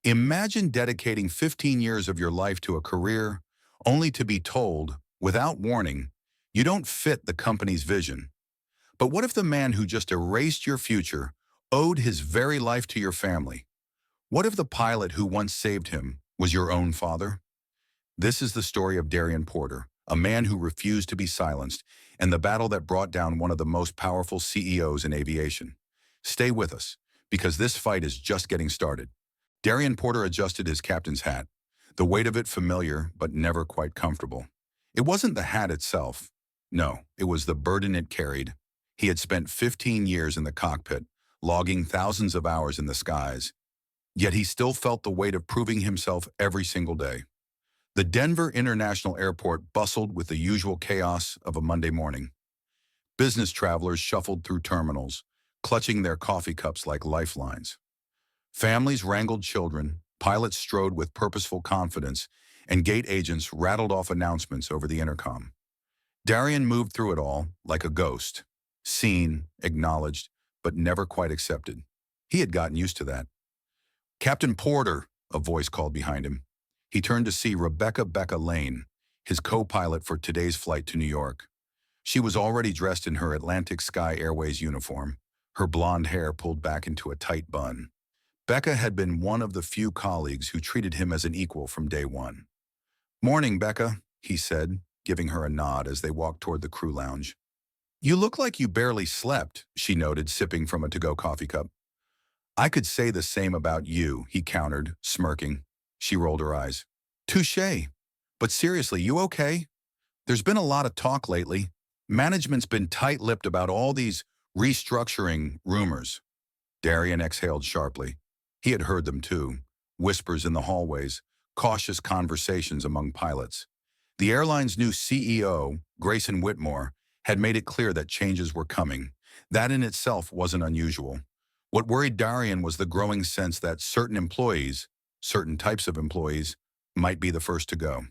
Imagine dedicating 15 years of your life to a career only to be told, without warning, you don't fit the company's vision. But what if the man who just erased your future owed his very life to your family? What if the pilot who once saved him was your own father? This is the story of Darian Porter, a man who refused to be silenced, and the battle that brought down one of the most powerful CEOs in aviation. Stay with us, because this fight is just getting started. Darian Porter adjusted his captain's hat, the weight of it familiar but never quite comfortable. It wasn't the hat itself. No, it was the burden it carried. He had spent 15 years in the cockpit, logging thousands of hours in the skies. Yet he still felt the weight of proving himself every single day. The Denver International Airport bustled with the usual chaos of a Monday morning. Business travelers shuffled through terminals, clutching their coffee cups like lifelines. Families wrangled children, pilots strode with purposeful confidence, and gate agents rattled off announcements over the intercom. Darian moved through it all like a ghost, seen, acknowledged, but never quite accepted. He had gotten used to that. "Captain Porter," a voice called behind him. He turned to see Rebecca Lane, his co-pilot for today's flight to New York. She was already dressed in her Atlantic Sky Airways uniform, her blonde hair pulled back into a tight bun. Becca had been one of the few colleagues who treated him as an equal from day one. "Morning, Becca," he said, giving her a nod as they walked toward the crew lounge. "You look like you barely slept," she noted, sipping from a to-go coffee cup. "I could say the same about you," he countered, smirking. She rolled her eyes. "Touché. But seriously, you okay? There's been a lot of talk lately. Management's been tight-lipped about all these restructuring rumors." Darian exhaled sharply. He had heard them too. Whispers in the hallways, cautious conversations among pilots. The airline's new CEO, Grayson Whitmore, had made it clear that changes were coming. That in itself wasn't unusual. What worried Darian was the growing sense that certain types of employees, might be the first to go.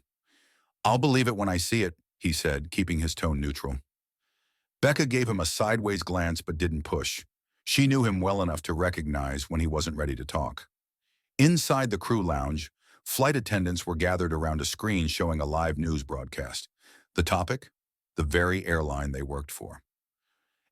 "I'll believe it when I see it," he said, keeping his tone neutral. Becca gave him a sideways glance but didn't push. She knew him well enough to recognize when he wasn't ready to talk. Inside the crew lounge, flight attendants were gathered around a screen showing a live news broadcast. The topic? The very airline they worked for.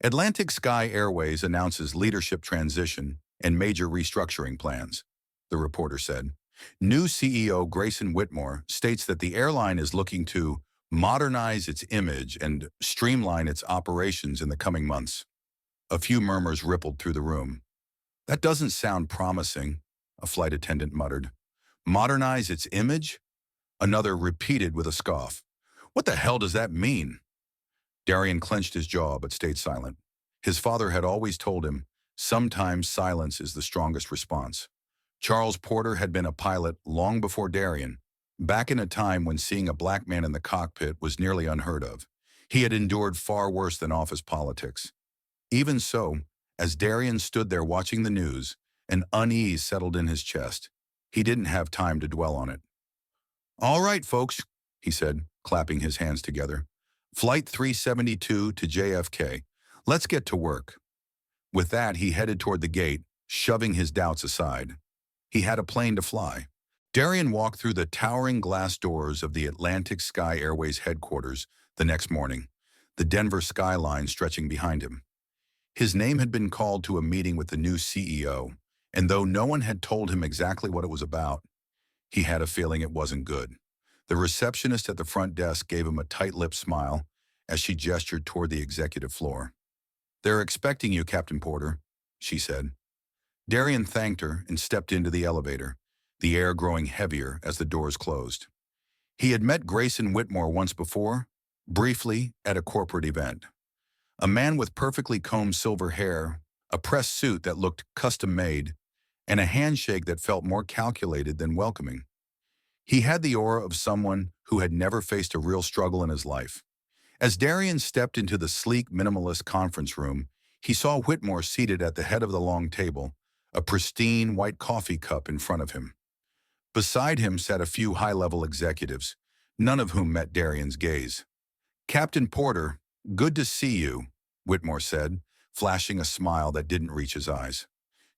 Atlantic Sky Airways announces leadership transition and major restructuring plans, the reporter said. New CEO Grayson Whitmore states that the airline is looking to modernize its image and streamline its operations in the coming months. A few murmurs rippled through the room. "That doesn't sound promising," a flight attendant muttered. "Modernize its image?" Another repeated with a scoff. "What the hell does that mean?" Darian clenched his jaw but stayed silent. His father had always told him, sometimes silence is the strongest response. Charles Porter had been a pilot long before Darian, back in a time when seeing a black man in the cockpit was nearly unheard of. He had endured far worse than office politics. Even so, as Darian stood there watching the news, an unease settled in his chest. He didn't have time to dwell on it. "All right, folks," he said, clapping his hands together. "Flight 372 to JFK. Let's get to work." With that, he headed toward the gate, shoving his doubts aside. He had a plane to fly. Darian walked through the towering glass doors of the Atlantic Sky Airways headquarters the next morning, the Denver skyline stretching behind him. His name had been called to a meeting with the new CEO, and though no one had told him exactly what it was about, he had a feeling it wasn't good. The receptionist at the front desk gave him a tight-lipped smile as she gestured toward the executive floor. "They're expecting you, Captain Porter," she said. Darian thanked her and stepped into the elevator, the air growing heavier as the doors closed. He had met Grayson Whitmore once before, briefly at a corporate event. A man with perfectly combed silver hair, a pressed suit that looked custom-made, and a handshake that felt more calculated than welcoming. He had the aura of someone who had never faced a real struggle in his life. As Darian stepped into the sleek, minimalist conference room, he saw Whitmore seated at the head of the long table, a pristine white coffee cup in front of him. Beside him sat a few high-level executives, none of whom met Darian's gaze. "Captain Porter, good to see you," Whitmore said, flashing a smile that didn't reach his eyes.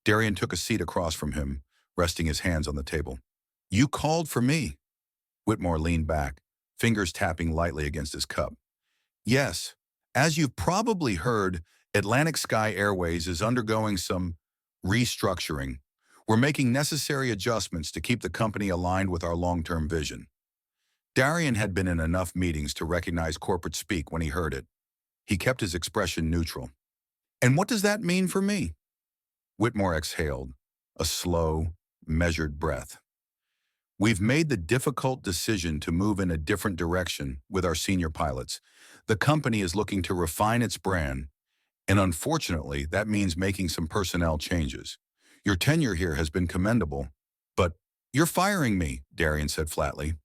Darian took a seat across from him, resting his hands on the table. You called for me. Whitmore leaned back, fingers tapping lightly against his cup. Yes, as you've probably heard, Atlantic Sky Airways is undergoing some restructuring. We're making necessary adjustments to keep the company aligned with our long-term vision. Darian had been in enough meetings to recognize corporate speak when he heard it. He kept his expression neutral. And what does that mean for me? Whitmore exhaled, a slow, measured breath. We've made the difficult decision to move in a different direction with our senior pilots. The company is looking to refine its brand, and unfortunately, that means making some personnel changes. Your tenure here has been commendable, but you're firing me, Darian said flatly.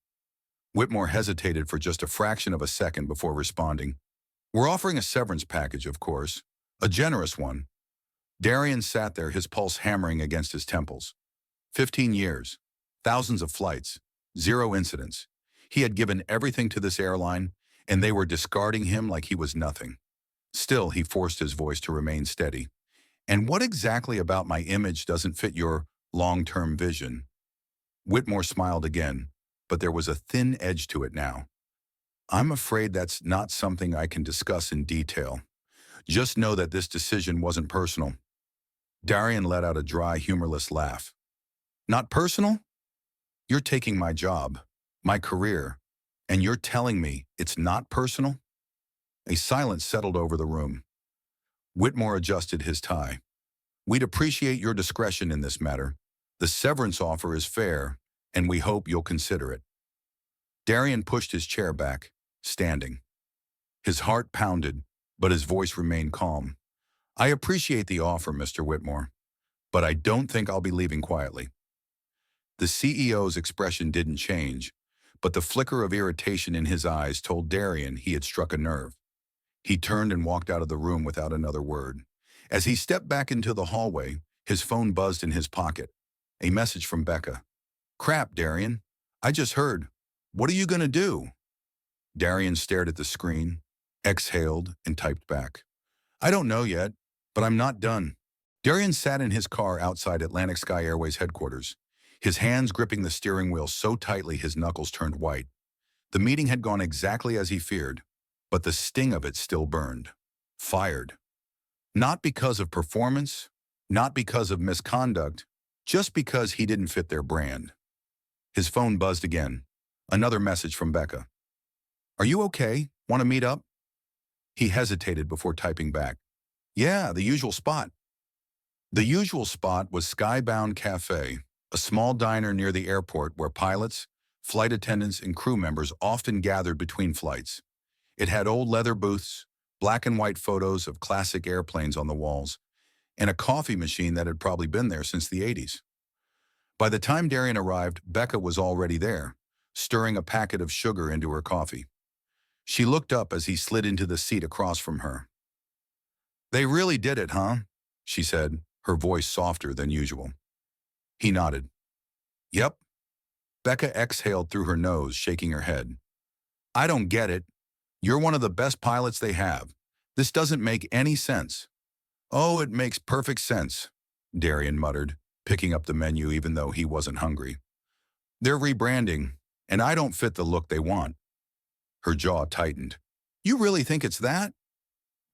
Whitmore hesitated for just a fraction of a second before responding. We're offering a severance package, of course, a generous one. Darian sat there, his pulse hammering against his temples. 15 years, thousands of flights, 0 incidents. He had given everything to this airline, and they were discarding him like he was nothing. Still, he forced his voice to remain steady. And what exactly about my image doesn't fit your long-term vision? Whitmore smiled again, but there was a thin edge to it now. I'm afraid that's not something I can discuss in detail. Just know that this decision wasn't personal. Darian let out a dry, humorless laugh. Not personal? You're taking my job, my career, and you're telling me it's not personal? A silence settled over the room. Whitmore adjusted his tie. We'd appreciate your discretion in this matter. The severance offer is fair, and we hope you'll consider it. Darian pushed his chair back, standing. His heart pounded, but his voice remained calm. I appreciate the offer, Mr. Whitmore, but I don't think I'll be leaving quietly. The CEO's expression didn't change, but the flicker of irritation in his eyes told Darian he had struck a nerve. He turned and walked out of the room without another word. As he stepped back into the hallway, his phone buzzed in his pocket. A message from Becca. Crap, Darian. I just heard. What are you going to do? Darian stared at the screen, exhaled, and typed back. I don't know yet, but I'm not done. Darian sat in his car outside Atlantic Sky Airways headquarters, his hands gripping the steering wheel so tightly his knuckles turned white. The meeting had gone exactly as he feared, but the sting of it still burned. Fired. Not because of performance, not because of misconduct, just because he didn't fit their brand. His phone buzzed again. Another message from Becca. Are you okay? Want to meet up? He hesitated before typing back. Yeah, the usual spot. The usual spot was Skybound Cafe, a small diner near the airport where pilots, flight attendants, and crew members often gathered between flights. It had old leather booths, black and white photos of classic airplanes on the walls, and a coffee machine that had probably been there since the 80s. By the time Darian arrived, Becca was already there, stirring a packet of sugar into her coffee. She looked up as he slid into the seat across from her. They really did it, huh? She said, her voice softer than usual. He nodded. Yep. Becca exhaled through her nose, shaking her head. I don't get it. You're one of the best pilots they have. This doesn't make any sense. Oh, it makes perfect sense, Darian muttered, picking up the menu even though he wasn't hungry. They're rebranding, and I don't fit the look they want. Her jaw tightened. You really think it's that?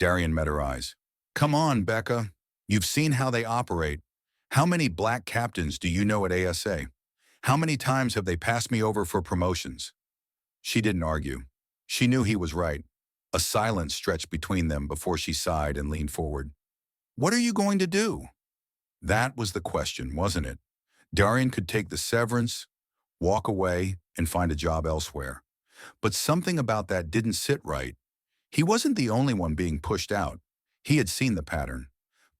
Darian met her eyes. Come on, Becca. You've seen how they operate. How many black captains do you know at ASA? How many times have they passed me over for promotions? She didn't argue. She knew he was right. A silence stretched between them before she sighed and leaned forward. What are you going to do? That was the question, wasn't it? Darian could take the severance, walk away, and find a job elsewhere. But something about that didn't sit right. He wasn't the only one being pushed out. He had seen the pattern.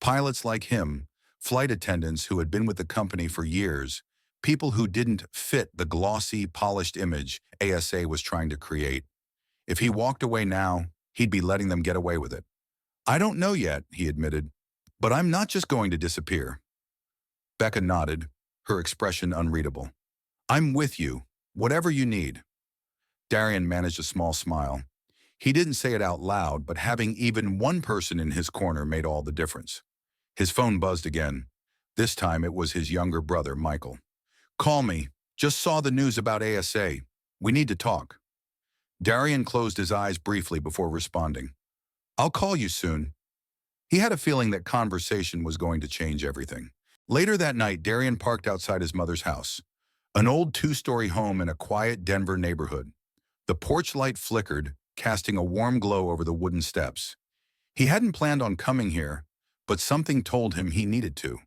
Pilots like him, flight attendants who had been with the company for years, people who didn't fit the glossy, polished image ASA was trying to create. If he walked away now, he'd be letting them get away with it. I don't know yet, he admitted, but I'm not just going to disappear. Becca nodded, her expression unreadable. I'm with you, whatever you need. Darian managed a small smile. He didn't say it out loud, but having even one person in his corner made all the difference. His phone buzzed again. This time it was his younger brother, Michael. "Call me. Just saw the news about ASA. We need to talk." Darian closed his eyes briefly before responding. "I'll call you soon." He had a feeling that conversation was going to change everything. Later that night, Darian parked outside his mother's house, an old two-story home in a quiet Denver neighborhood. The porch light flickered, casting a warm glow over the wooden steps. He hadn't planned on coming here, but something told him he needed to.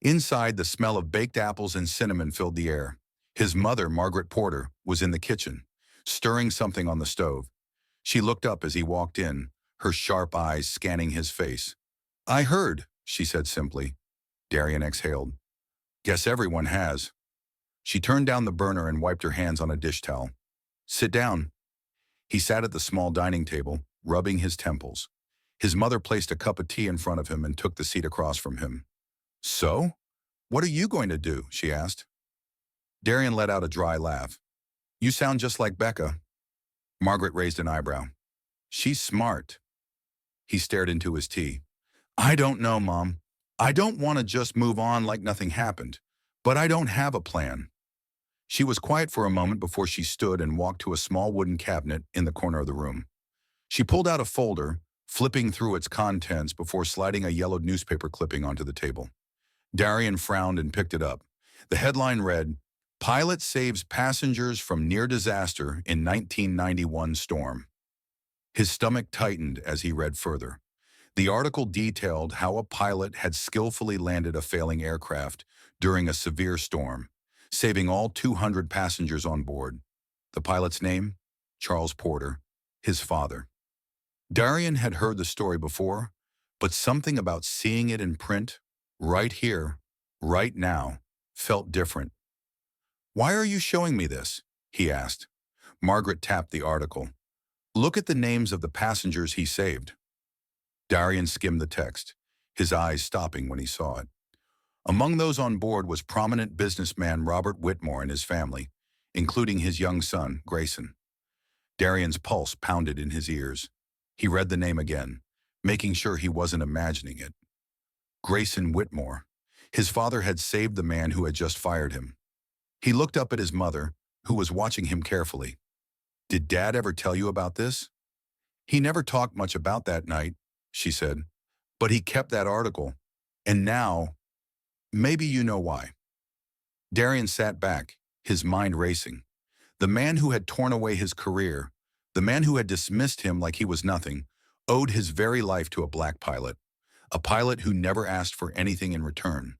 Inside, the smell of baked apples and cinnamon filled the air. His mother, Margaret Porter, was in the kitchen, stirring something on the stove. She looked up as he walked in, her sharp eyes scanning his face. "I heard," she said simply. Darian exhaled. "Guess everyone has." She turned down the burner and wiped her hands on a dish towel. "Sit down." He sat at the small dining table, rubbing his temples. His mother placed a cup of tea in front of him and took the seat across from him. "So? What are you going to do?" she asked. Darian let out a dry laugh. "You sound just like Becca." Margaret raised an eyebrow. "She's smart." He stared into his tea. "I don't know, Mom. I don't want to just move on like nothing happened, but I don't have a plan." She was quiet for a moment before she stood and walked to a small wooden cabinet in the corner of the room. She pulled out a folder, flipping through its contents before sliding a yellowed newspaper clipping onto the table. Darian frowned and picked it up. The headline read, "Pilot Saves Passengers from Near Disaster in 1991 Storm." His stomach tightened as he read further. The article detailed how a pilot had skillfully landed a failing aircraft during a severe storm, saving all 200 passengers on board. The pilot's name? Charles Porter, his father. Darian had heard the story before, but something about seeing it in print, right here, right now, felt different. "Why are you showing me this?" he asked. Margaret tapped the article. "Look at the names of the passengers he saved." Darian skimmed the text, his eyes stopping when he saw it. Among those on board was prominent businessman Robert Whitmore and his family, including his young son, Grayson. Darian's pulse pounded in his ears. He read the name again, making sure he wasn't imagining it. Grayson Whitmore. His father had saved the man who had just fired him. He looked up at his mother, who was watching him carefully. "Did Dad ever tell you about this?" "He never talked much about that night," she said. "But he kept that article. And now, maybe you know why." Darian sat back, his mind racing. The man who had torn away his career, the man who had dismissed him like he was nothing, owed his very life to a black pilot, a pilot who never asked for anything in return.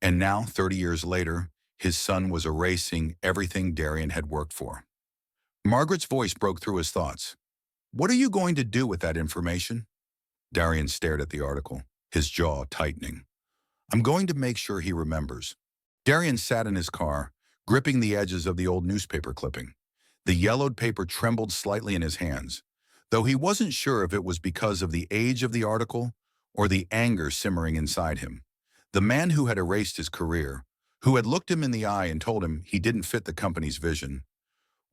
And now, 30 years later, his son was erasing everything Darian had worked for. Margaret's voice broke through his thoughts. "What are you going to do with that information?" Darian stared at the article, his jaw tightening. "I'm going to make sure he remembers." Darian sat in his car, gripping the edges of the old newspaper clipping. The yellowed paper trembled slightly in his hands, though he wasn't sure if it was because of the age of the article or the anger simmering inside him. The man who had erased his career, who had looked him in the eye and told him he didn't fit the company's vision,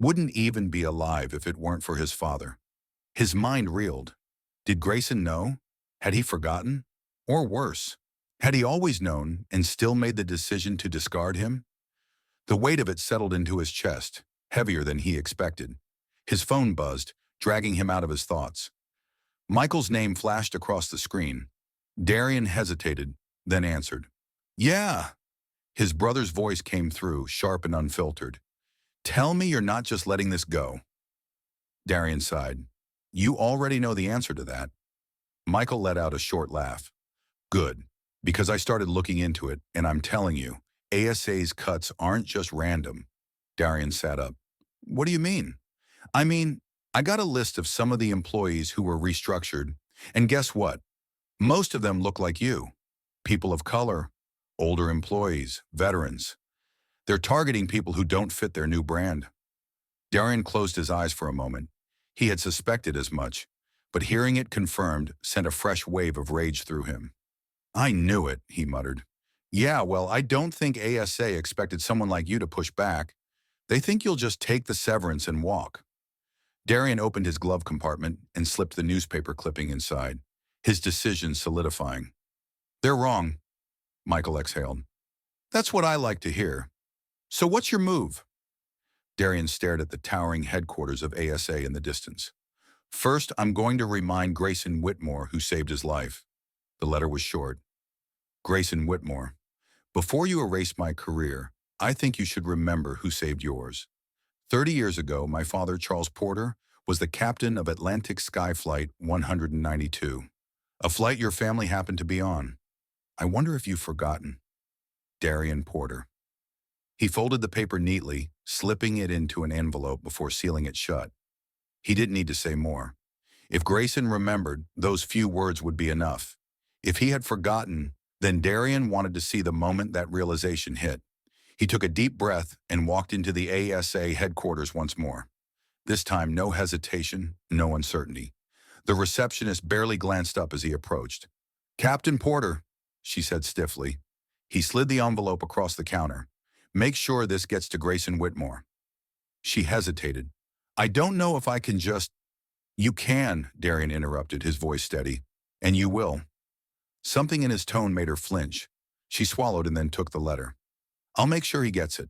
wouldn't even be alive if it weren't for his father. His mind reeled. Did Grayson know? Had he forgotten? Or worse, had he always known and still made the decision to discard him? The weight of it settled into his chest, heavier than he expected. His phone buzzed, dragging him out of his thoughts. Michael's name flashed across the screen. Darian hesitated, then answered. "Yeah." His brother's voice came through, sharp and unfiltered. "Tell me you're not just letting this go." Darian sighed. "You already know the answer to that." Michael let out a short laugh. "Good, because I started looking into it, and I'm telling you, ASA's cuts aren't just random." Darian sat up. "What do you mean?" "I mean, I got a list of some of the employees who were restructured, and guess what? Most of them look like you. People of color, older employees, veterans. They're targeting people who don't fit their new brand." Darian closed his eyes for a moment. He had suspected as much, but hearing it confirmed sent a fresh wave of rage through him. "I knew it," he muttered. "Yeah, well, I don't think ASA expected someone like you to push back. They think you'll just take the severance and walk." Darian opened his glove compartment and slipped the newspaper clipping inside, his decision solidifying. "They're wrong." Michael exhaled. That's what I like to hear. So what's your move? Darian stared at the towering headquarters of ASA in the distance. First, I'm going to remind Grayson Whitmore who saved his life. The letter was short. Grayson Whitmore, before you erase my career, I think you should remember who saved yours. 30 years ago, my father, Charles Porter, was the captain of Atlantic Sky Flight 192, a flight your family happened to be on. I wonder if you've forgotten. Darian Porter. He folded the paper neatly, slipping it into an envelope before sealing it shut. He didn't need to say more. If Grayson remembered, those few words would be enough. If he had forgotten, then Darian wanted to see the moment that realization hit. He took a deep breath and walked into the ASA headquarters once more. This time, no hesitation, no uncertainty. The receptionist barely glanced up as he approached. Captain Porter, she said stiffly. He slid the envelope across the counter. Make sure this gets to Grayson Whitmore. She hesitated. I don't know if I can just... You can, Darian interrupted, his voice steady. And you will. Something in his tone made her flinch. She swallowed and then took the letter. I'll make sure he gets it.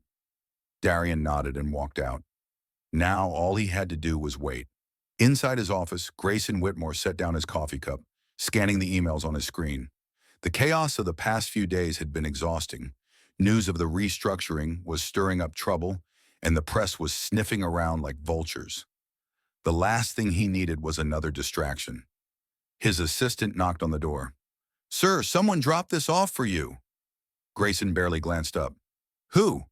Darian nodded and walked out. Now all he had to do was wait. Inside his office, Grayson Whitmore set down his coffee cup, scanning the emails on his screen. The chaos of the past few days had been exhausting. News of the restructuring was stirring up trouble, and the press was sniffing around like vultures. The last thing he needed was another distraction. His assistant knocked on the door. Sir, someone dropped this off for you. Grayson barely glanced up. Who?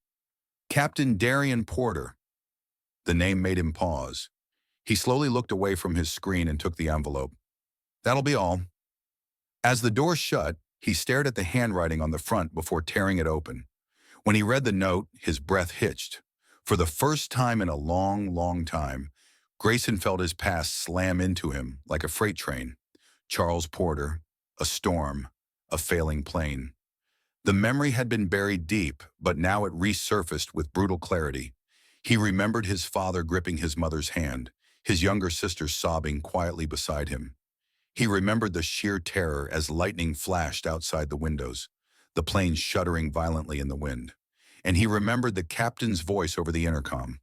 Captain Darian Porter. The name made him pause. He slowly looked away from his screen and took the envelope. That'll be all. As the door shut, he stared at the handwriting on the front before tearing it open. When he read the note, his breath hitched. For the first time in a long, long time, Grayson felt his past slam into him like a freight train. Charles Porter, a storm, a failing plane. The memory had been buried deep, but now it resurfaced with brutal clarity. He remembered his father gripping his mother's hand, his younger sister sobbing quietly beside him. He remembered the sheer terror as lightning flashed outside the windows, the plane shuddering violently in the wind. And he remembered the captain's voice over the intercom,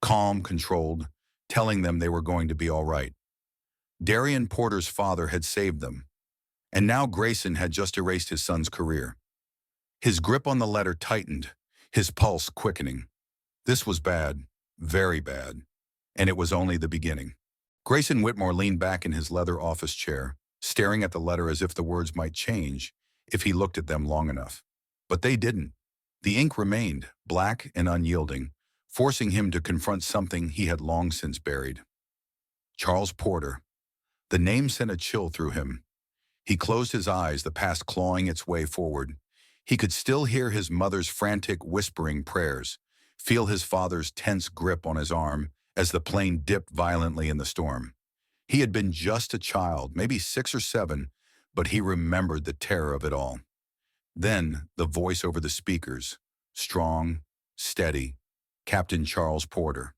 calm, controlled, telling them they were going to be all right. Darian Porter's father had saved them, and now Grayson had just erased his son's career. His grip on the letter tightened, his pulse quickening. This was bad, very bad, and it was only the beginning. Grayson Whitmore leaned back in his leather office chair, staring at the letter as if the words might change if he looked at them long enough. But they didn't. The ink remained, black and unyielding, forcing him to confront something he had long since buried. Charles Porter. The name sent a chill through him. He closed his eyes, the past clawing its way forward. He could still hear his mother's frantic, whispering prayers, feel his father's tense grip on his arm as the plane dipped violently in the storm. He had been just a child, maybe 6 or 7, but he remembered the terror of it all. Then, the voice over the speakers, strong, steady, Captain Charles Porter.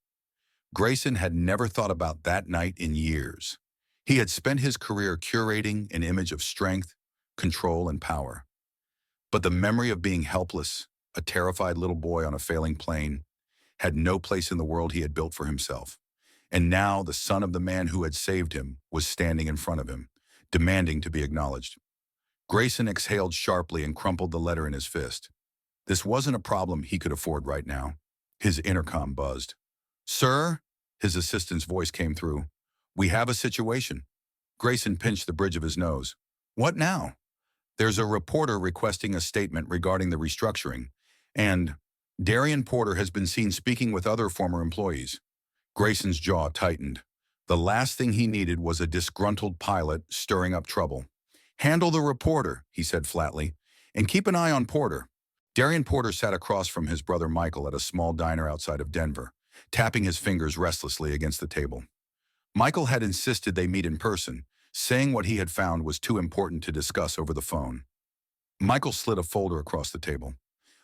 Grayson had never thought about that night in years. He had spent his career curating an image of strength, control, and power. But the memory of being helpless, a terrified little boy on a failing plane, had no place in the world he had built for himself. And now the son of the man who had saved him was standing in front of him, demanding to be acknowledged. Grayson exhaled sharply and crumpled the letter in his fist. This wasn't a problem he could afford right now. His intercom buzzed. Sir, his assistant's voice came through. We have a situation. Grayson pinched the bridge of his nose. What now? There's a reporter requesting a statement regarding the restructuring, and Darian Porter has been seen speaking with other former employees. Grayson's jaw tightened. The last thing he needed was a disgruntled pilot stirring up trouble. Handle the reporter, he said flatly, and keep an eye on Porter. Darian Porter sat across from his brother Michael at a small diner outside of Denver, tapping his fingers restlessly against the table. Michael had insisted they meet in person, saying what he had found was too important to discuss over the phone. Michael slid a folder across the table.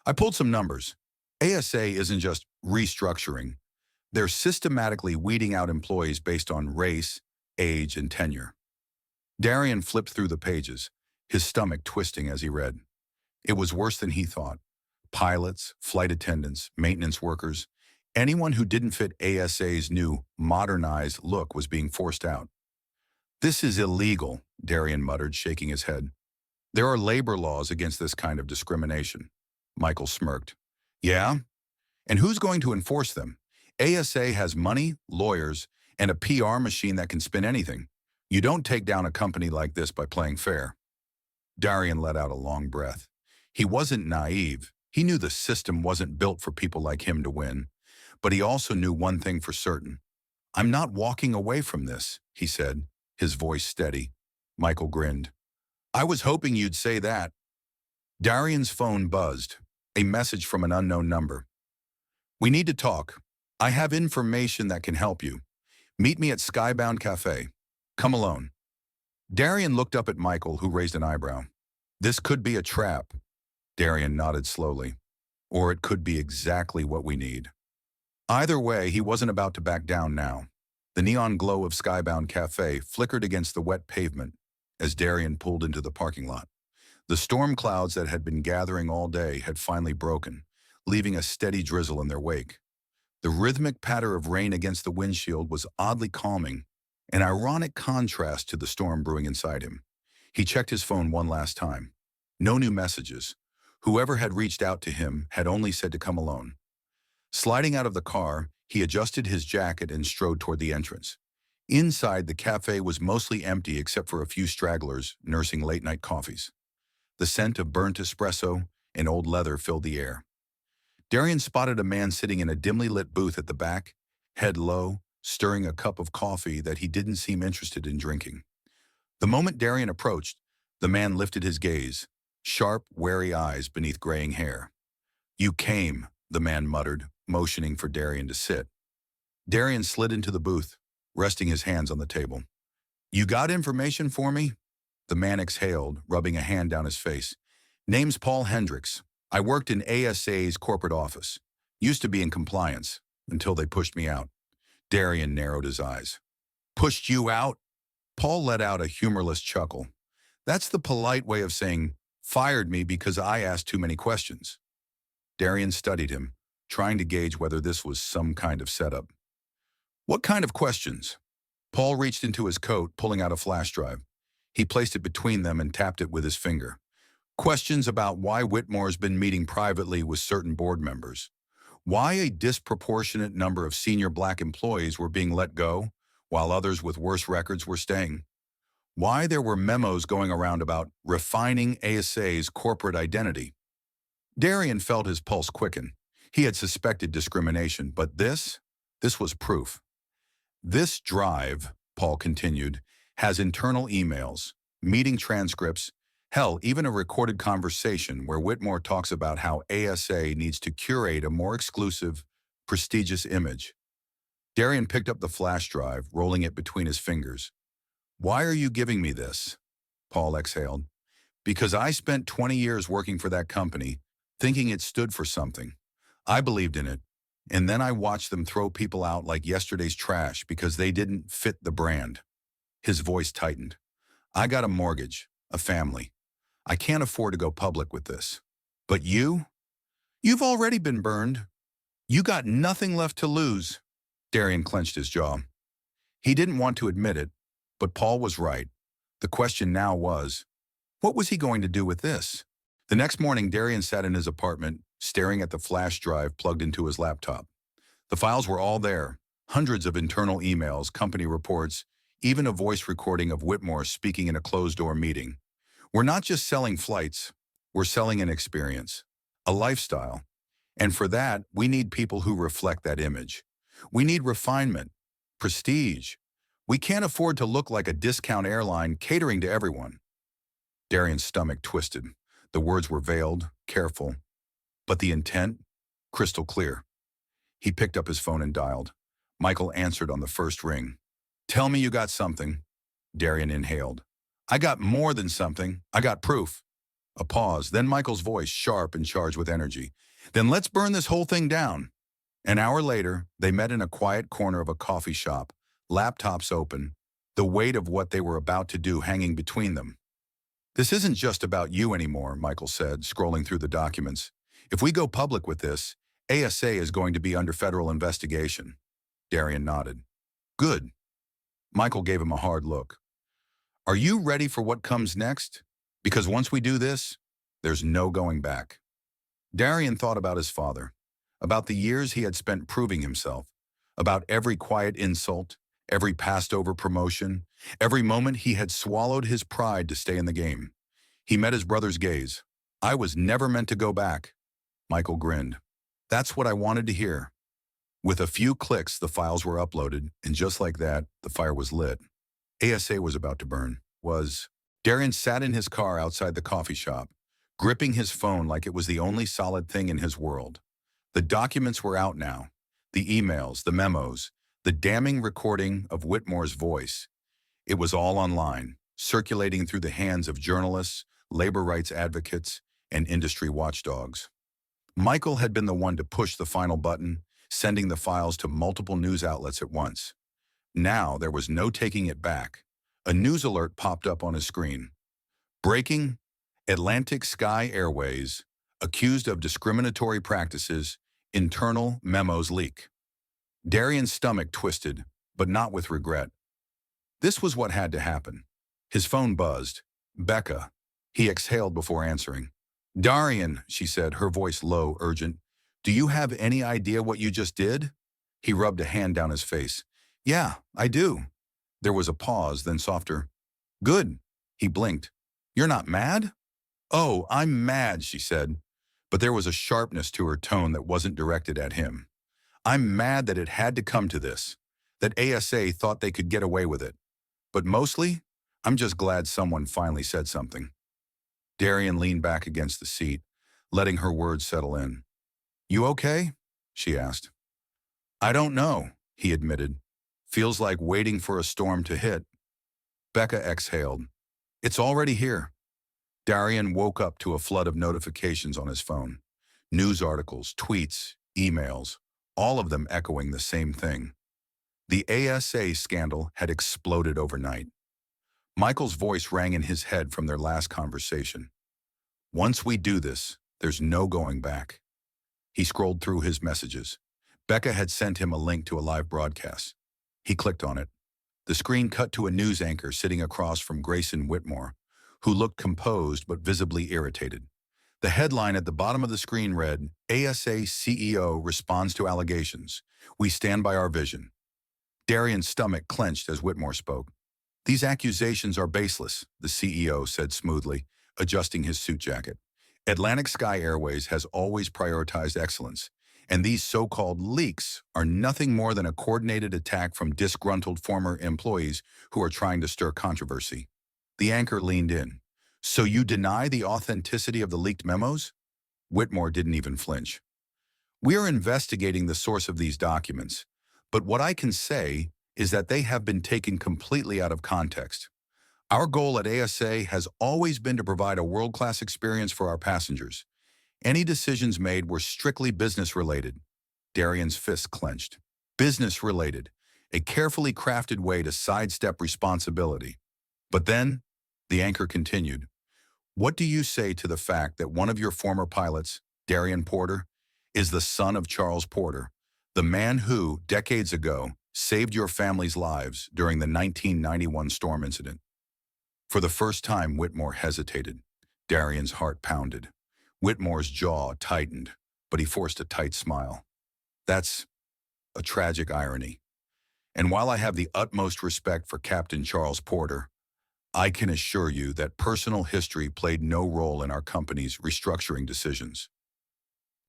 I pulled some numbers. ASA isn't just restructuring. They're systematically weeding out employees based on race, age, and tenure. Darian flipped through the pages, his stomach twisting as he read. It was worse than he thought. Pilots, flight attendants, maintenance workers, anyone who didn't fit ASA's new, modernized look was being forced out. "This is illegal," Darian muttered, shaking his head. "There are labor laws against this kind of discrimination." Michael smirked. "Yeah? And who's going to enforce them? ASA has money, lawyers, and a PR machine that can spin anything. You don't take down a company like this by playing fair." Darian let out a long breath. He wasn't naive. He knew the system wasn't built for people like him to win. But he also knew one thing for certain. "I'm not walking away from this," he said, his voice steady. Michael grinned. "I was hoping you'd say that." Darian's phone buzzed, a message from an unknown number. "We need to talk. I have information that can help you. Meet me at Skybound Cafe. Come alone." Darian looked up at Michael, who raised an eyebrow. "This could be a trap." Darian nodded slowly. "Or it could be exactly what we need." Either way, he wasn't about to back down now. The neon glow of Skybound Cafe flickered against the wet pavement as Darian pulled into the parking lot. The storm clouds that had been gathering all day had finally broken, leaving a steady drizzle in their wake. The rhythmic patter of rain against the windshield was oddly calming, an ironic contrast to the storm brewing inside him. He checked his phone one last time. No new messages. Whoever had reached out to him had only said to come alone. Sliding out of the car, he adjusted his jacket and strode toward the entrance. Inside, the cafe was mostly empty except for a few stragglers nursing late-night coffees. The scent of burnt espresso and old leather filled the air. Darian spotted a man sitting in a dimly lit booth at the back, head low, stirring a cup of coffee that he didn't seem interested in drinking. The moment Darian approached, the man lifted his gaze, sharp, wary eyes beneath graying hair. "You came," the man muttered, motioning for Darian to sit. Darian slid into the booth, resting his hands on the table. "You got information for me?" The man exhaled, rubbing a hand down his face. "Name's Paul Hendricks. I worked in ASA's corporate office. Used to be in compliance, until they pushed me out." Darian narrowed his eyes. "Pushed you out?" Paul let out a humorless chuckle. "That's the polite way of saying, fired me because I asked too many questions." Darian studied him, trying to gauge whether this was some kind of setup. "What kind of questions?" Paul reached into his coat, pulling out a flash drive. He placed it between them and tapped it with his finger. "Questions about why Whitmore's been meeting privately with certain board members. Why a disproportionate number of senior black employees were being let go, while others with worse records were staying. Why there were memos going around about refining ASA's corporate identity." Darian felt his pulse quicken. He had suspected discrimination, but this was proof. "This drive," Paul continued, "has internal emails, meeting transcripts, hell, even a recorded conversation where Whitmore talks about how ASA needs to curate a more exclusive, prestigious image." Darian picked up the flash drive, rolling it between his fingers. "Why are you giving me this?" Paul exhaled. "Because I spent 20 years working for that company, thinking it stood for something. I believed in it, and then I watched them throw people out like yesterday's trash because they didn't fit the brand." His voice tightened. "I got a mortgage, a family. I can't afford to go public with this. But you've already been burned. You got nothing left to lose." Darian clenched his jaw. He didn't want to admit it, but Paul was right. The question now was, what was he going to do with this? The next morning, Darian sat in his apartment, staring at the flash drive plugged into his laptop. The files were all there, hundreds of internal emails, company reports, even a voice recording of Whitmore speaking in a closed-door meeting. "We're not just selling flights, we're selling an experience, a lifestyle. And for that, we need people who reflect that image. We need refinement, prestige. We can't afford to look like a discount airline catering to everyone." Darian's stomach twisted. The words were veiled, careful, but the intent, crystal clear. He picked up his phone and dialed. Michael answered on the first ring. "Tell me you got something." Darian inhaled. "I got more than something. I got proof." A pause, then Michael's voice, sharp and charged with energy. "Then let's burn this whole thing down." An hour later, they met in a quiet corner of a coffee shop, laptops open, the weight of what they were about to do hanging between them. This isn't just about you anymore, Michael said, scrolling through the documents. If we go public with this, ASA is going to be under federal investigation. Darian nodded. Good. Michael gave him a hard look. Are you ready for what comes next? Because once we do this, there's no going back. Darian thought about his father, about the years he had spent proving himself, about every quiet insult, every passed-over promotion, every moment he had swallowed his pride to stay in the game. He met his brother's gaze. I was never meant to go back. Michael grinned. That's what I wanted to hear. With a few clicks, the files were uploaded, and just like that, the fire was lit. ASA was about to burn. Darian sat in his car outside the coffee shop, gripping his phone like it was the only solid thing in his world. The documents were out now. The emails, the memos, the damning recording of Whitmore's voice. It was all online, circulating through the hands of journalists, labor rights advocates, and industry watchdogs. Michael had been the one to push the final button, sending the files to multiple news outlets at once. Now there was no taking it back. A news alert popped up on his screen. Breaking: Atlantic Sky Airways, accused of discriminatory practices, internal memos leak. Darian's stomach twisted, but not with regret. This was what had to happen. His phone buzzed. Becca. He exhaled before answering. Darian, she said, her voice low, urgent. Do you have any idea what you just did? He rubbed a hand down his face. Yeah, I do. There was a pause, then softer. Good. He blinked. You're not mad? Oh, I'm mad, she said. But there was a sharpness to her tone that wasn't directed at him. I'm mad that it had to come to this, that ASA thought they could get away with it. But mostly, I'm just glad someone finally said something. Darian leaned back against the seat, letting her words settle in. You okay? She asked. I don't know, he admitted. Feels like waiting for a storm to hit. Becca exhaled. It's already here. Darian woke up to a flood of notifications on his phone. News articles, tweets, emails, all of them echoing the same thing. The ASA scandal had exploded overnight. Michael's voice rang in his head from their last conversation. Once we do this, there's no going back. He scrolled through his messages. Becca had sent him a link to a live broadcast. He clicked on it. The screen cut to a news anchor sitting across from Grayson Whitmore, who looked composed but visibly irritated. The headline at the bottom of the screen read, ASA CEO responds to allegations. We stand by our vision. Darian's stomach clenched as Whitmore spoke. These accusations are baseless, the CEO said smoothly, adjusting his suit jacket. Atlantic Sky Airways has always prioritized excellence, and these so-called leaks are nothing more than a coordinated attack from disgruntled former employees who are trying to stir controversy. The anchor leaned in. So you deny the authenticity of the leaked memos? Whitmore didn't even flinch. We are investigating the source of these documents, but what I can say is that they have been taken completely out of context. Our goal at ASA has always been to provide a world-class experience for our passengers. Any decisions made were strictly business-related. Darian's fist clenched. Business-related, a carefully crafted way to sidestep responsibility. But then, the anchor continued. What do you say to the fact that one of your former pilots, Darian Porter, is the son of Charles Porter, the man who, decades ago, saved your family's lives during the 1991 storm incident? For the first time, Whitmore hesitated. Darian's heart pounded. Whitmore's jaw tightened, but he forced a tight smile. That's a tragic irony. And while I have the utmost respect for Captain Charles Porter, I can assure you that personal history played no role in our company's restructuring decisions.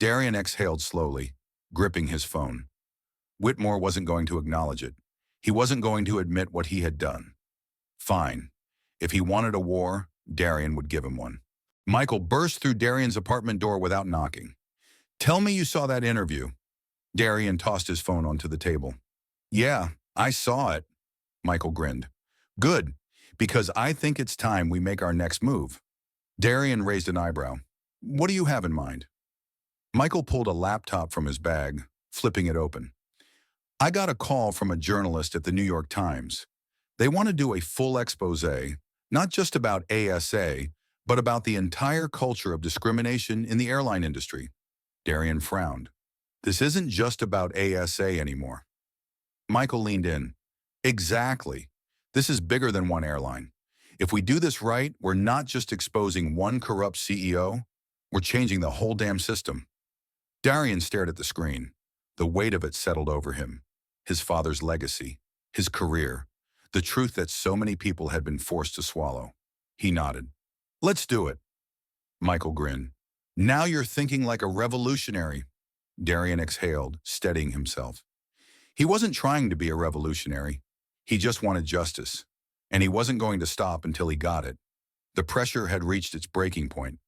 Darian exhaled slowly, gripping his phone. Whitmore wasn't going to acknowledge it. He wasn't going to admit what he had done. Fine. If he wanted a war, Darian would give him one. Michael burst through Darian's apartment door without knocking. Tell me you saw that interview. Darian tossed his phone onto the table. Yeah, I saw it. Michael grinned. Good, because I think it's time we make our next move. Darian raised an eyebrow. What do you have in mind? Michael pulled a laptop from his bag, flipping it open. I got a call from a journalist at the New York Times. They want to do a full expose, Not just about ASA, but about the entire culture of discrimination in the airline industry. Darian frowned. This isn't just about ASA anymore. Michael leaned in. Exactly. This is bigger than one airline. If we do this right, we're not just exposing one corrupt CEO, we're changing the whole damn system. Darian stared at the screen. The weight of it settled over him. His father's legacy, his career, the truth that so many people had been forced to swallow. He nodded. Let's do it. Michael grinned. Now you're thinking like a revolutionary. Darian exhaled, steadying himself. He wasn't trying to be a revolutionary. He just wanted justice. And he wasn't going to stop until he got it. The pressure had reached its breaking point.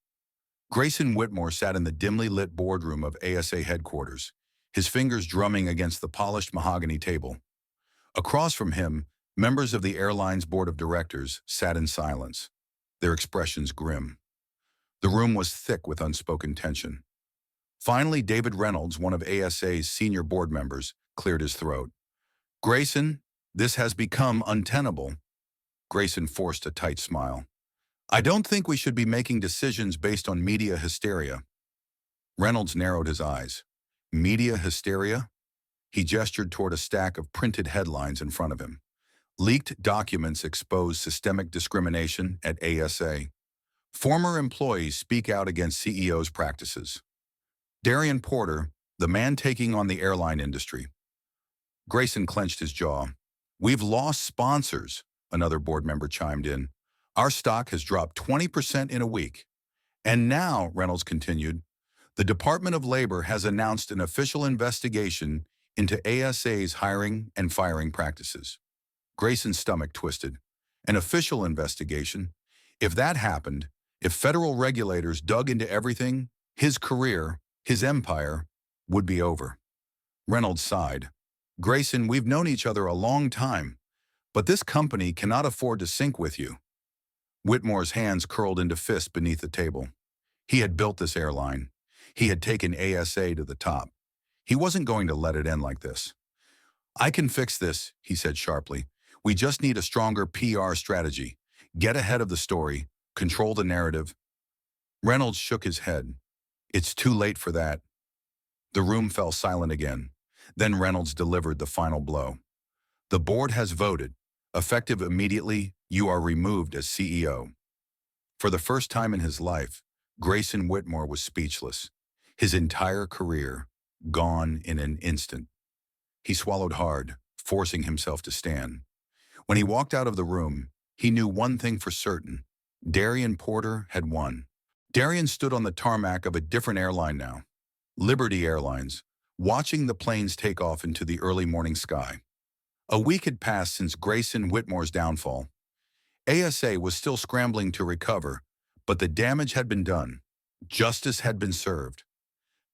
Grayson Whitmore sat in the dimly lit boardroom of ASA headquarters, his fingers drumming against the polished mahogany table. Across from him, members of the airline's board of directors sat in silence, their expressions grim. The room was thick with unspoken tension. Finally, David Reynolds, one of ASA's senior board members, cleared his throat. Grayson, this has become untenable. Grayson forced a tight smile. I don't think we should be making decisions based on media hysteria. Reynolds narrowed his eyes. Media hysteria? He gestured toward a stack of printed headlines in front of him. Leaked documents expose systemic discrimination at ASA. Former employees speak out against CEO's practices. Darian Porter, the man taking on the airline industry. Grayson clenched his jaw. We've lost sponsors, another board member chimed in. Our stock has dropped 20% in a week. And now, Reynolds continued, the Department of Labor has announced an official investigation into ASA's hiring and firing practices. Grayson's stomach twisted. An official investigation? If that happened, if federal regulators dug into everything, his career, his empire, would be over. Reynolds sighed. Grayson, we've known each other a long time, but this company cannot afford to sink with you. Whitmore's hands curled into fists beneath the table. He had built this airline. He had taken ASA to the top. He wasn't going to let it end like this. I can fix this, he said sharply. We just need a stronger PR strategy. Get ahead of the story. Control the narrative. Reynolds shook his head. It's too late for that. The room fell silent again. Then Reynolds delivered the final blow. The board has voted. Effective immediately, you are removed as CEO. For the first time in his life, Grayson Whitmore was speechless. His entire career, gone in an instant. He swallowed hard, forcing himself to stand. When he walked out of the room, he knew one thing for certain. Darian Porter had won. Darian stood on the tarmac of a different airline now. Liberty Airlines, watching the planes take off into the early morning sky. A week had passed since Grayson Whitmore's downfall. ASA was still scrambling to recover, but the damage had been done. Justice had been served.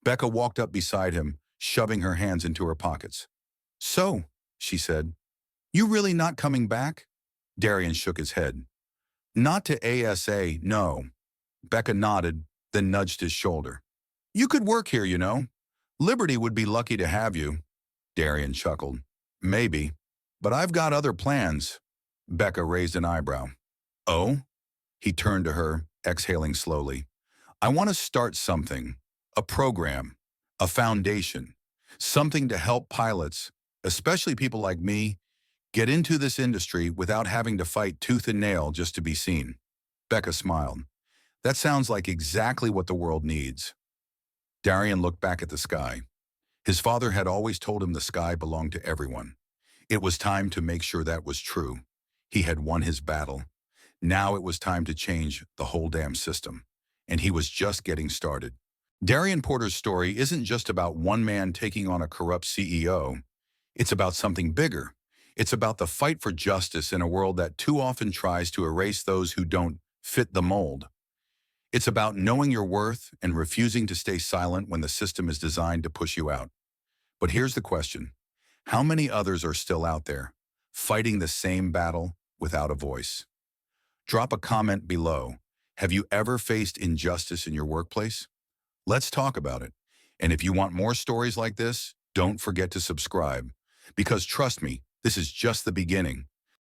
Becca walked up beside him, shoving her hands into her pockets. So, she said, you really not coming back? Darian shook his head. Not to ASA, no. Becca nodded, then nudged his shoulder. You could work here, you know. Liberty would be lucky to have you. Darian chuckled. Maybe, but I've got other plans. Becca raised an eyebrow. Oh? He turned to her, exhaling slowly. I want to start something. A program. A foundation. Something to help pilots, especially people like me, get into this industry without having to fight tooth and nail just to be seen. Becca smiled. That sounds like exactly what the world needs. Darian looked back at the sky. His father had always told him the sky belonged to everyone. It was time to make sure that was true. He had won his battle. Now it was time to change the whole damn system. And he was just getting started. Darian Porter's story isn't just about one man taking on a corrupt CEO. It's about something bigger. It's about the fight for justice in a world that too often tries to erase those who don't fit the mold. It's about knowing your worth and refusing to stay silent when the system is designed to push you out. But here's the question. How many others are still out there, fighting the same battle without a voice? Drop a comment below. Have you ever faced injustice in your workplace? Let's talk about it. And if you want more stories like this, don't forget to subscribe. Because trust me, this is just the beginning.